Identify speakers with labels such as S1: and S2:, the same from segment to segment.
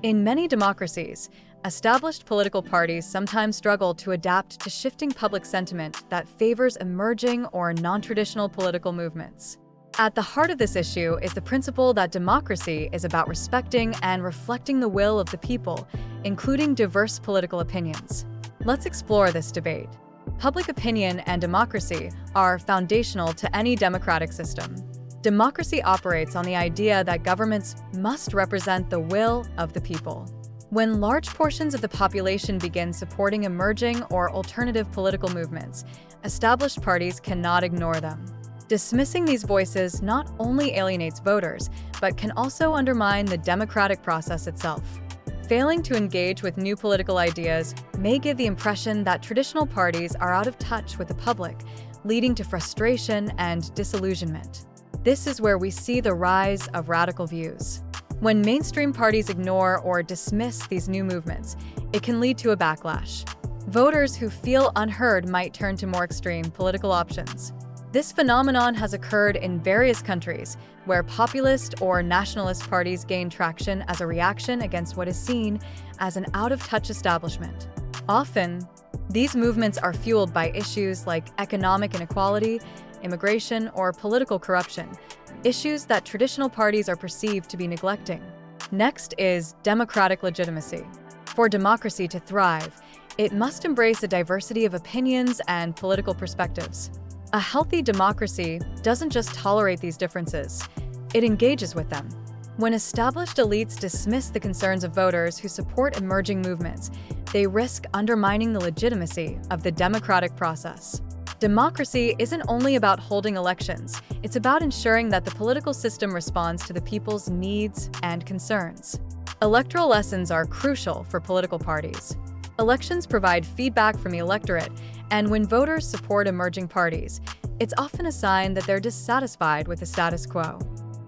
S1: In many democracies, established political parties sometimes struggle to adapt to shifting public sentiment that favors emerging or non-traditional political movements. At the heart of this issue is the principle that democracy is about respecting and reflecting the will of the people, including diverse political opinions. Let's explore this debate. Public opinion and democracy are foundational to any democratic system. Democracy operates on the idea that governments must represent the will of the people. When large portions of the population begin supporting emerging or alternative political movements, established parties cannot ignore them. Dismissing these voices not only alienates voters, but can also undermine the democratic process itself. Failing to engage with new political ideas may give the impression that traditional parties are out of touch with the public, leading to frustration and disillusionment. This is where we see the rise of radical views. When mainstream parties ignore or dismiss these new movements, it can lead to a backlash. Voters who feel unheard might turn to more extreme political options. This phenomenon has occurred in various countries, where populist or nationalist parties gain traction as a reaction against what is seen as an out-of-touch establishment. Often, these movements are fueled by issues like economic inequality, immigration, or political corruption, issues that traditional parties are perceived to be neglecting. Next is democratic legitimacy. For democracy to thrive, it must embrace a diversity of opinions and political perspectives. A healthy democracy doesn't just tolerate these differences, it engages with them. When established elites dismiss the concerns of voters who support emerging movements, they risk undermining the legitimacy of the democratic process. Democracy isn't only about holding elections, it's about ensuring that the political system responds to the people's needs and concerns. Electoral lessons are crucial for political parties. Elections provide feedback from the electorate, and when voters support emerging parties, it's often a sign that they're dissatisfied with the status quo.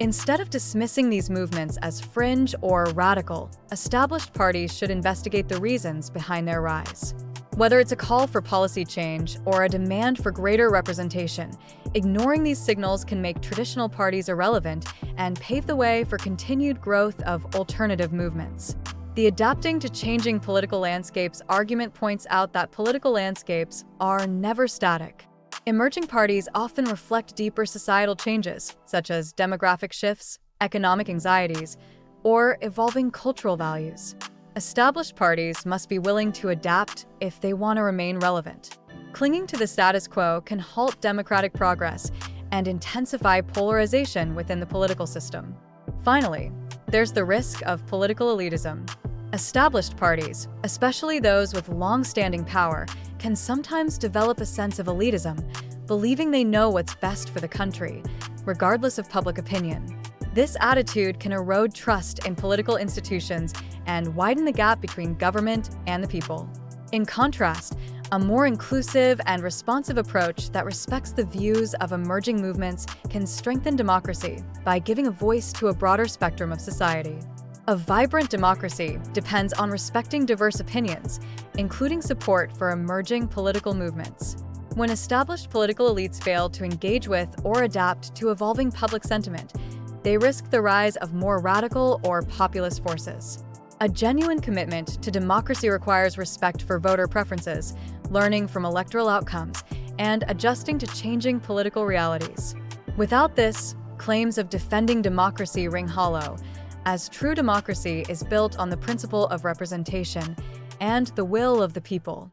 S1: Instead of dismissing these movements as fringe or radical, established parties should investigate the reasons behind their rise. Whether it's a call for policy change or a demand for greater representation, ignoring these signals can make traditional parties irrelevant and pave the way for continued growth of alternative movements. The adapting to changing political landscapes argument points out that political landscapes are never static. Emerging parties often reflect deeper societal changes, such as demographic shifts, economic anxieties, or evolving cultural values. Established parties must be willing to adapt if they want to remain relevant. Clinging to the status quo can halt democratic progress and intensify polarization within the political system. Finally, there's the risk of political elitism. Established parties, especially those with long-standing power, can sometimes develop a sense of elitism, believing they know what's best for the country, regardless of public opinion. This attitude can erode trust in political institutions and widen the gap between government and the people. In contrast, a more inclusive and responsive approach that respects the views of emerging movements can strengthen democracy by giving a voice to a broader spectrum of society. A vibrant democracy depends on respecting diverse opinions, including support for emerging political movements. When established political elites fail to engage with or adapt to evolving public sentiment, they risk the rise of more radical or populist forces. A genuine commitment to democracy requires respect for voter preferences, learning from electoral outcomes, and adjusting to changing political realities. Without this, claims of defending democracy ring hollow, as true democracy is built on the principle of representation and the will of the people.